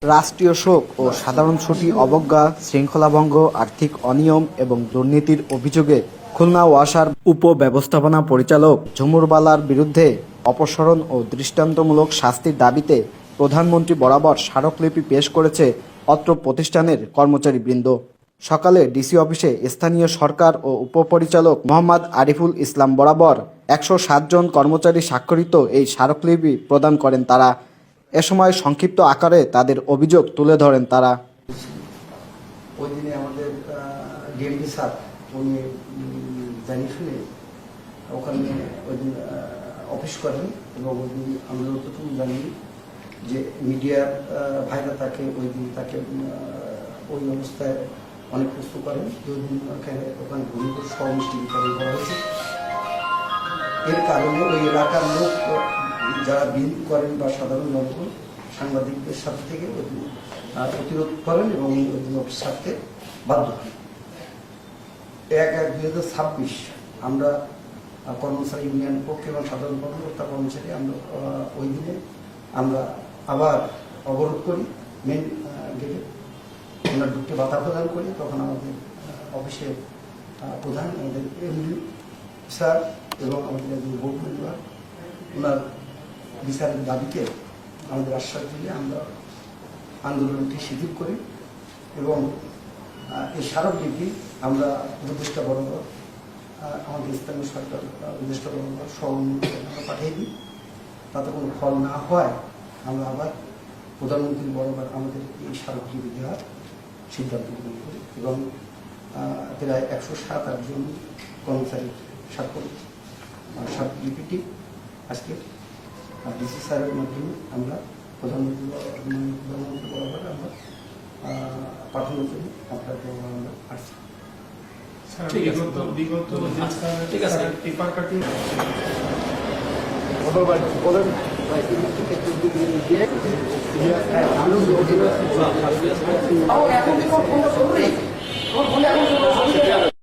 রাষ্ট্রীয় শোক ও সাধারণ ছুটি অবজ্ঞা, শৃঙ্খলাভঙ্গ, আর্থিক অনিয়ম এবং দুর্নীতির অভিযোগে খুলনা ওয়াসার উপব্যবস্থাপনা পরিচালক ঝুমুর বালার বিরুদ্ধে অপসারণ ও দৃষ্টান্তমূলক শাস্তির দাবিতে প্রধানমন্ত্রী বরাবর স্মারকলিপি পেশ করেছে অত্র প্রতিষ্ঠানের কর্মচারীবৃন্দ। সকালে ডিসি অফিসে স্থানীয় সরকার ও উপপরিচালক মোহাম্মদ আরিফুল ইসলাম বরাবর ১০৭ জন কর্মচারী স্বাক্ষরিত এই স্মারকলিপি প্রদান করেন তারা। এ সময় সংক্ষিপ্ত আকারে তাদের অভিযোগ তুলে ধরেন তারা। ওই দিনে আমাদের ডিএমডি স্যার উনি জানিয়ে শুনে ওখানে ওই দিন অফিস করেন এবং ওই দিন আমরা যতটুকু জানি যে মিডিয়ার ভাইরা তাকে ওই দিন তাকে ওই অবস্থায় অনেক প্রশ্ন করেন যে ওই দিন ওখানে ভূমিপুর সহমিষ্টি বিতরণ করা হয়েছে। এর কারণে ওই এলাকার লোক যারা বিল করেন বা সাধারণ জনগণ সাংবাদিকদের সাথে থেকে প্রতিরোধ করেন এবং অফিস ছাড়তে বাধ্য হন। ১/১/২০২৬ আমরা কর্মচারী ইউনিয়নের পক্ষে এবং সাধারণ কর্মকর্তা কর্মচারী আমরা ওই দিনে আমরা আবার অবরোধ করি, মেন গেটে আমরা ঢুকতে বাধা প্রদান করি। তখন আমাদের অফিসের প্রধান আমাদের এমডি স্যার এবং আমাদের একজন বোর্ড মেম্বার ওনার বিচারের দাবিতে আমাদের আশ্বাস দিলে আমরা আন্দোলনটি শিথিল করি এবং এই স্মারকলিপি আমরা উপদেষ্টা বরাবর আমাদের স্থানীয় সরকার উপদেষ্টা বরাবর আমরা পাঠিয়ে দিই। তাতে কোনো ফল না হয় আমরা আবার প্রধানমন্ত্রীর বরাবর আমাদের এই স্মারকলিপি দেওয়ার সিদ্ধান্ত গ্রহণ করি এবং প্রায় ১০৭ জন কর্মচারীর স্মারকলিপিটি আজকে ডিসি স্যারের মাধ্যমে আমরা প্রধানমন্ত্রী বরাবর আমরা পাঠানোর জন্য আপনার আমরা আসছি। ঠিক আছে পেপার কাটিং এখন